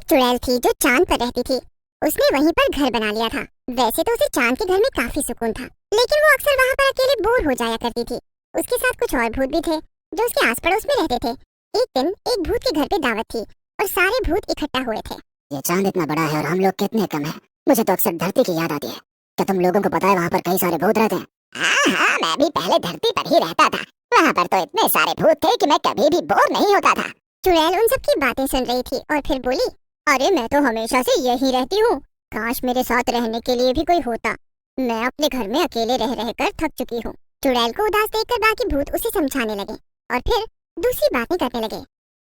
चुड़ैल थी जो चांद पर रहती थी। उसने वहीं पर घर बना लिया था। वैसे तो उसे चांद के घर में काफी सुकून था, लेकिन वो अक्सर वहाँ पर अकेले बोर हो जाया करती थी। उसके साथ कुछ और भूत भी थे जो उसके आस पड़ोस में रहते थे। एक दिन एक भूत के घर पे दावत थी और सारे भूत इकट्ठा हुए थे। ये चांद इतना बड़ा है और हम लोग कितने कम हैं। मुझे तो अक्सर धरती की याद आती है। क्या तुम लोगों को पता है वहाँ पर कई सारे भूत रहते हैं? हाँ, मैं भी पहले धरती पर ही रहता था। वहाँ पर तो इतने सारे भूत थे कि मैं कभी भी बोर नहीं होता था। चुड़ैल उन सबकी बातें सुन रही थी और फिर बोली, अरे मैं तो हमेशा से यही रहती हूँ। काश मेरे साथ रहने के लिए भी कोई होता। मैं अपने घर में अकेले रह रह कर थक चुकी हूँ। चुड़ैल को उदास देखकर बाकी भूत उसे समझाने लगे और फिर दूसरी बातें करने लगे।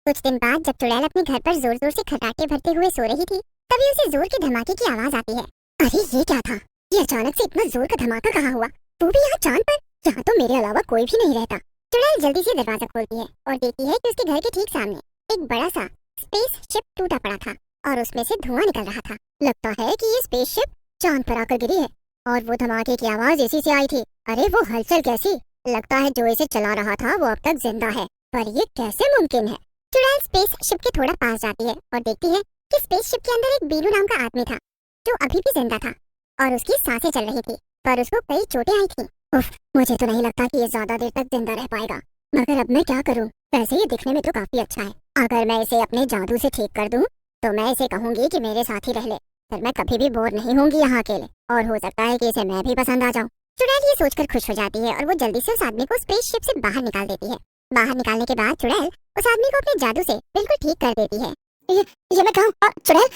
कुछ दिन बाद जब चुड़ैल अपने घर पर जोर जोर से खर्राटे भरते हुए सो रही थी, तभी उसे जोर के धमाके की आवाज आती है। अरे ये क्या था? ये अचानक से इतना जोर का धमाका कहाँ हुआ? वो भी यहाँ चांद पर, जहाँ तो मेरे अलावा कोई भी नहीं रहता। चुड़ैल जल्दी से दरवाजा खोलती है और देखती है कि उसके घर के ठीक सामने एक बड़ा सा स्पेस शिप टूटा पड़ा था और उसमें से धुआं निकल रहा था। लगता है कि ये स्पेस शिप चांद पर आकर गिरी है और वो धमाके की आवाज इसी से आई थी। अरे वो हलचल कैसी? लगता है जो इसे चला रहा था वो अब तक जिंदा है, पर ये कैसे मुमकिन है? चुड़ैल स्पेस शिप के थोड़ा पास जाती है और देखती है कि स्पेस शिप के अंदर एक बीनू नाम का आदमी था जो अभी भी जिंदा था और उसकी सांसें चल रही थी, पर उसको कई चोटें आई थी। उफ, मुझे तो नहीं लगता कि ये ज्यादा देर तक जिंदा रह पाएगा, मगर अब मैं क्या करूं? वैसे ये दिखने में तो काफी अच्छा है। अगर मैं इसे अपने जादू से ठीक कर दूं तो मैं इसे कहूंगी कि मेरे साथ ही रह ले, फिर मैं कभी भी बोर नहीं होंगी यहाँ अकेले, और हो सकता है कि इसे मैं भी पसंद आ जाऊं। चुड़ैल ये सोचकर खुश हो जाती है और वो जल्दी से उस आदमी को स्पेस शिप से बाहर निकाल देती है। बाहर निकालने के बाद चुड़ैल उस आदमी को अपने जादू से बिल्कुल ठीक कर देती है। ये मैं कहूँ? चुड़ैल,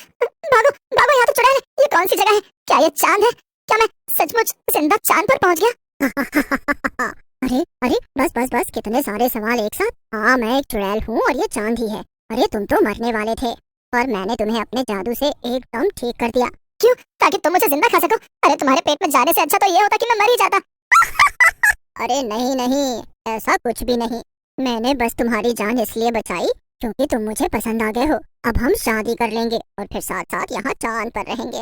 भागो भागो, यहाँ तो चुड़ैल है। ये कौन सी जगह है? क्या ये चांद है? क्या मैं सचमुच जिंदा चांद पर पहुँच गया? अरे अरे, बस बस बस, कितने सारे सवाल एक साथ। हाँ, मैं एक चुड़ैल हूँ और ये चांद ही है। अरे तुम तो मरने वाले थे और मैंने तुम्हें अपने जादू से एकदम ठीक कर दिया। क्यों? ताकि तुम मुझे जिंदा खा सको? अरे तुम्हारे पेट में जाने से अच्छा तो ये होता कि मैं मर ही जाता। अरे नहीं नहीं, ऐसा कुछ भी नहीं। मैंने बस तुम्हारी जान इसलिए बचाई क्योंकि तुम मुझे पसंद आ गए हो। अब हम शादी कर लेंगे और फिर साथ साथ यहाँ चांद पर रहेंगे।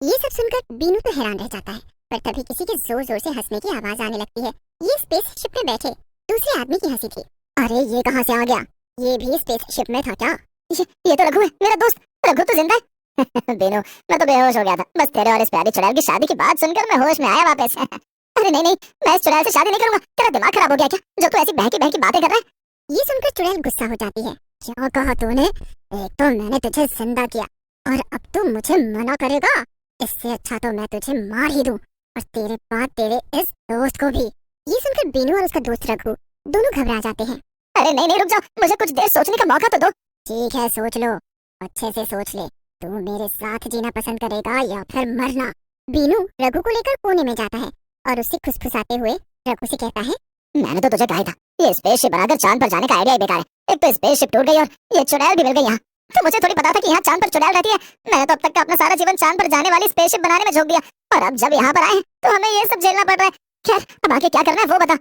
ये सब सुनकर बीनू तो हैरान रह जाता है, पर तभी किसी के जोर जोर से हंसने की आवाज आने लगती है। ये स्पेस शिप में बैठे दूसरे आदमी की हंसी थी। अरे ये कहाँ से आ गया? ये भी स्पेस शिप में था क्या? ये तो रघु है, मेरा दोस्त। रघु तो जिंदा है। बेनू, मैं तो बेहोश हो गया था। बस तेरे और इस प्यारी चुड़ैल की शादी की बात सुनकर मैं होश में आया वापस। अरे नहीं नहीं, मैं इस चुड़ैल से शादी नहीं करूंगा। तेरा दिमाग खराब हो गया क्या, जो तू ऐसी बहकी बहकी बातें कर रहा है? ये सुनकर चुड़ैल गुस्सा हो जाती है। क्या कहा तूने? एक तो मैंने तुझे जिंदा किया और अब तू मुझे मना करेगा? इससे अच्छा तो मैं तुझे मार ही दूं और तेरे बाद तेरे इस दोस्त को भी। ये सुनकर बीनू और उसका दोस्त रघु दोनों घबरा जाते हैं। अरे नहीं नहीं, रुक जाओ, मुझे कुछ देर सोचने का मौका तो दो। ठीक है, सोच लो, अच्छे से सोच ले। तू मेरे साथ जीना पसंद करेगा या फिर मरना? बीनू रघु को लेकर कोने में जाता है और उससे खुसफुसाते हुए रघु से कहता है, मैंने तो तुझे कहा था ये स्पेसशिप बनाकर चांद पर जाने का आइडिया ही बेकार है। एक तो स्पेसशिप टूट गई और ये चुड़ैल भी मिल गई यहाँ। तो मुझे थोड़ी पता था कि यहाँ चांद पर चुड़ैल रहती है। मैंने तो अब तक का अपना सारा जीवन चांद पर जाने वाली स्पेसशिप बनाने में झोंक दिया, और अब जब यहाँ पर आए तो हमें ये सब झेलना पड़ रहा है। खैर, अब आगे क्या करना है वो बता।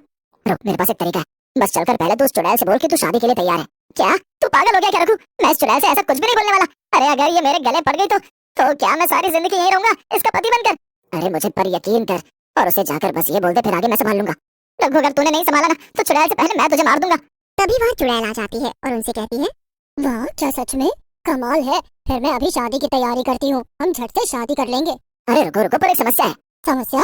रुक, मेरे पास एक तरीका है। बस चलकर पहले तू उस चुड़ैल से बोल कि तू शादी के लिए तैयार है। क्या तू पागल हो गया क्या रघु? मैं इस चुड़ैल से ऐसा कुछ भी नहीं बोलने वाला। अरे अगर ये मेरे गले पड़ गई तो क्या मैं सारी जिंदगी यहीं रहूंगा इसका पति बनकर? अरे मुझे पर यकीन कर और उसे जाकर बस ये बोल दे, फिर आगे मैं संभाल लूंगा। रघु, अगर तूने नहीं संभाला ना तो चुड़ैल से पहले मैं तुझे मार दूंगा। तभी वहाँ चुड़ैल आ जाती है और उनसे कहती है, वाह, क्या सच में कमाल है। फिर मैं अभी शादी की तैयारी करती हूँ, हम झट से शादी कर लेंगे। अरे रुको रुको, पर एक समस्या है। समस्या?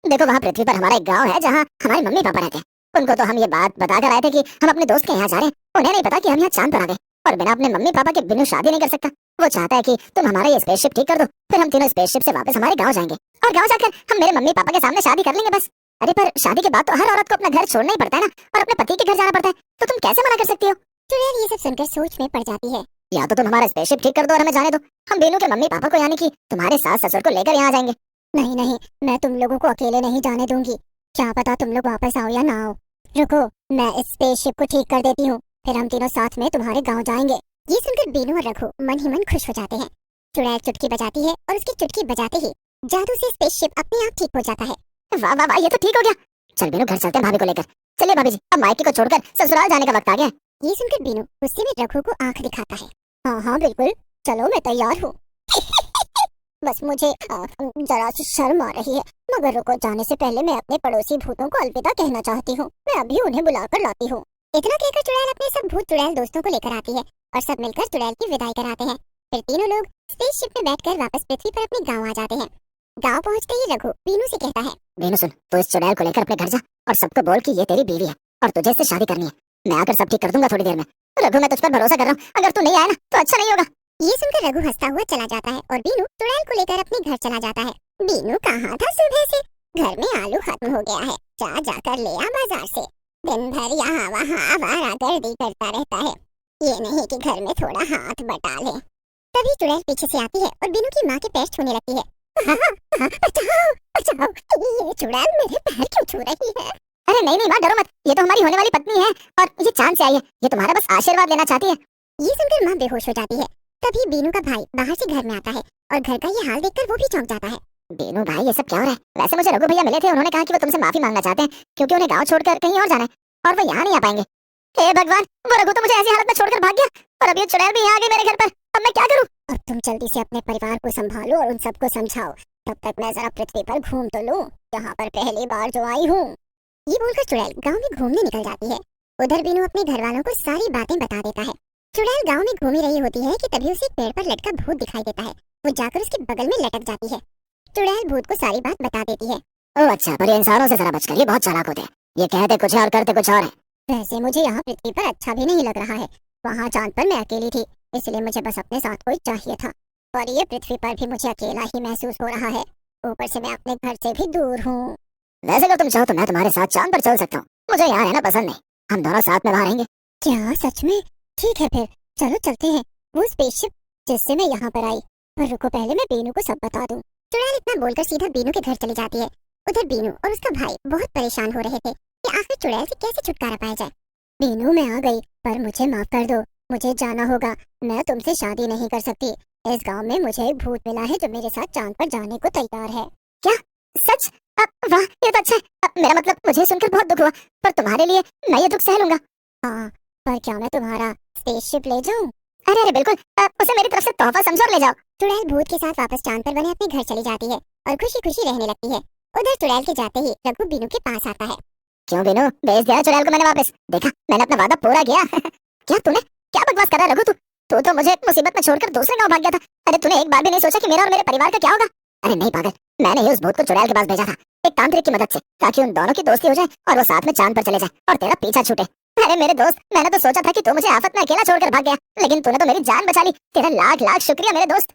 देखो, वहाँ पृथ्वी पर हमारा एक गाँव है जहाँ हमारे मम्मी पापा रहते हैं। उनको तो हम ये बात बताकर आए थे कि हम अपने दोस्त के यहाँ जा रहे हैं। उन्हें नहीं पता कि हम यहाँ चांद पर आ गए, और बिना अपने मम्मी पापा के बिनु शादी नहीं कर सकता। वो चाहता है कि तुम हमारा ये स्पेसशिप ठीक कर दो, फिर हम तीनों स्पेसशिप से वापस हमारे गाँव जाएंगे और गाँव जाकर हम मेरे मम्मी पापा के सामने शादी कर लेंगे बस। अरे पर शादी के बाद तो हर औरत को अपना घर छोड़ना ही पड़ता है ना, और अपने पति के घर जाना पड़ता है, तो तुम कैसे मना कर सकती हो? चुड़ैल ये सब सुनकर सोच में पड़ जाती है। या तो तुम हमारा स्पेसशिप ठीक कर दो और हमें जाने दो। हम बेनू के मम्मी पापा को, यानी कि तुम्हारे सास ससुर को लेकर यहाँ जाएंगे। नहीं नहीं, मैं तुम लोगों को अकेले नहीं जाने दूंगी। क्या पता तुम लोग वापस आओ या ना आओ। रुको, मैं इस स्पेसशिप को ठीक कर देती हूँ, फिर हम तीनों साथ में तुम्हारे गाँव जाएंगे। ये सुनकर बीनू और रघु मन ही मन खुश हो जाते हैं। चुड़ैल चुटकी बजाती है और उसकी चुटकी बजाते ही जादू से स्पेसशिप अपने आप ठीक हो जाता है। वाह वाह वाह, ये तो ठीक हो गया। चल बेनू, घर चलते हैं भाभी को लेकर। चलिए भाभी जी, अब मायके को छोड़कर ससुराल जाने का वक्त आ गया। ये सुनकर बीनू गुस्से में रघु को आंख दिखाता है। हाँ हाँ बिल्कुल, चलो मैं तैयार हूँ। बस मुझे जरा सी शर्म आ रही है, मगर रुको, जाने से पहले मैं अपने पड़ोसी भूतों को अलविदा कहना चाहती हूँ। मैं अभी उन्हें बुलाकर लाती हूँ। इतना कहकर चुड़ैल अपने सब भूत चुड़ैल दोस्तों को लेकर आती है और सब मिलकर चुड़ैल की विदाई कराते हैं। फिर तीनों लोग स्पेसशिप में बैठकर वापस पृथ्वी पर अपने गांव आ जाते हैं। गांव पहुंचते ही रघु बीनू से कहता है, बीनू सुन, तू इस चुड़ैल को लेकर अपने घर जा और सबको बोल कि ये तेरी बीवी है और तुझे इससे शादी करनी है। मैं आकर सब ठीक कर दूंगा थोड़ी देर में। रघु मैं तुझ पर भरोसा कर रहा हूँ, अगर तू नहीं आया ना तो अच्छा नहीं होगा। ये सुनकर रघु हंसता हुआ चला जाता है और बीनू चुड़ैल को लेकर अपने घर चला जाता है। बीनू कहाँ था सुबह से? घर में आलू खत्म हो गया है, जा जाकर ले आ बाजार से। दिन भर यहाँ वहाँ आवारागर्दी करता रहता है, ये नहीं कि घर में थोड़ा हाथ बटा ले। तभी चुड़ैल पीछे से आती है और बीनू की माँ के पैर छूने लगती है। बचाओ बचाओ, ये चुड़ैल मेरे पैर क्यों छू रही है? अरे नहीं नहीं माँ, डरो मत, ये तो हमारी होने वाली पत्नी है और ये चांद से आई है, ये तुम्हारा बस आशीर्वाद लेना चाहती है। ये सुनकर माँ बेहोश हो जाती है। तभी बीनू का भाई बाहर से घर में आता है और घर का ये हाल देखकर वो भी चौंक जाता है। बीनू भाई ये सब क्या हो रहा है? वैसे मुझे रघु भैया मिले थे, उन्होंने कहा कि वो तुमसे माफी मांगना चाहते हैं क्योंकि उन्हें गांव छोड़कर कहीं और जाना है और वो यहाँ नहीं आ पाएंगे। हे भगवान, वो रघु तो मुझे ऐसी हालत में छोड़कर भाग गया और अब ये चुड़ैल भी यहाँ आ गई मेरे घर पर। अब मैं क्या करूँ? अब तुम जल्दी से अपने परिवार को संभालो और उन सबको समझाओ, तब तक मैं जरा पृथ्वी पर घूम तो लूं, यहाँ पर पहली बार जो आई हूँ। ये बोलकर चुड़ैल गांव में घूमने निकल जाती है। उधर बीनू अपने घर वालों को सारी बातें बता देता है। चुड़ैल गांव में घूमी रही होती है कि तभी उसे एक पेड़ पर लटका भूत दिखाई देता है। वो जाकर उसके बगल में लटक जाती है। चुड़ैल भूत को सारी बात बता देती है। ओह अच्छा, पर ये इंसानों से जरा बचकर, ये बहुत चालाक होते हैं, ये कहते कुछ है और करते कुछ और है। वैसे मुझे यहाँ पृथ्वी पर अच्छा भी नहीं लग रहा है, वहाँ चांद पर मैं अकेली थी, इसलिए मुझे बस अपने साथ कोई चाहिए था, और ये पृथ्वी पर भी मुझे अकेला ही महसूस हो रहा है। ऊपर से मैं अपने घर से भी दूर हूँ। वैसे अगर तुम चाहो तो मैं तुम्हारे साथ चांद पर चल सकता हूँ, मुझे यहाँ रहना पसंद नहीं, हम दोनों साथ में वहाँ रहेंगे। क्या सच में? ठीक है फिर चलो चलते हैं, वो स्पेसशिप जिससे मैं यहाँ पर आई। पर रुको, पहले मैं बीनू को सब बता दूं। चुड़ैल इतना बोलकर सीधा बीनू के घर चली जाती है। उधर बीनू और उसका भाई बहुत परेशान हो रहे थे कि आखिर चुड़ैल से कैसे छुटकारा पाया जाए। बीनू मैं आ गई, पर मुझे माफ कर दो, मुझे जाना होगा, मैं तुमसे शादी नहीं कर सकती। इस गांव में मुझे एक भूत मिला है जो मेरे साथ चांद पर जाने को तैयार है। क्या सच? वाह, ये तो अच्छा है। मेरा मतलब मुझे सुनकर बहुत दुख हुआ, पर तुम्हारे लिए मैं ये दुख सह लूंगा। हाँ, पर क्या मैं तुम्हारा स्पेसशिप ले जाऊं? अरे अरे बिल्कुल, उसे मेरी तरफ से तोहफा समझो और ले जाओ। चुड़ैल भूत के साथ वापस चांद पर बने अपने घर चली जाती है और खुशी खुशी रहने लगती है। उधर चुड़ैल के जाते ही रघु बीनू के पास आता है। क्यों बीनू, भेज दिया चुड़ैल को मैंने वापस? देखा, मैंने अपना वादा पूरा किया। क्या तूने, क्या बकवास कर रहा है रघु? तू तो मुझे मुसीबत में छोड़कर दूसरे गांव भाग गया था। अरे तूने एक बार भी नहीं सोचा कि मेरा और मेरे परिवार का क्या होगा? अरे नहीं पागल, मैंने ही उस भूत को चुड़ैल के पास भेजा था एक तांत्रिक की मदद से, ताकि उन दोनों की दोस्ती हो जाए और वो साथ में चांद पर चले जाए और तेरा पीछा छूटे। अरे मेरे दोस्त, मैंने तो सोचा था कि तू मुझे आफत में अकेला छोड़कर भाग गया, लेकिन तूने तो मेरी जान बचा ली। तेरा लाख लाख शुक्रिया मेरे दोस्त।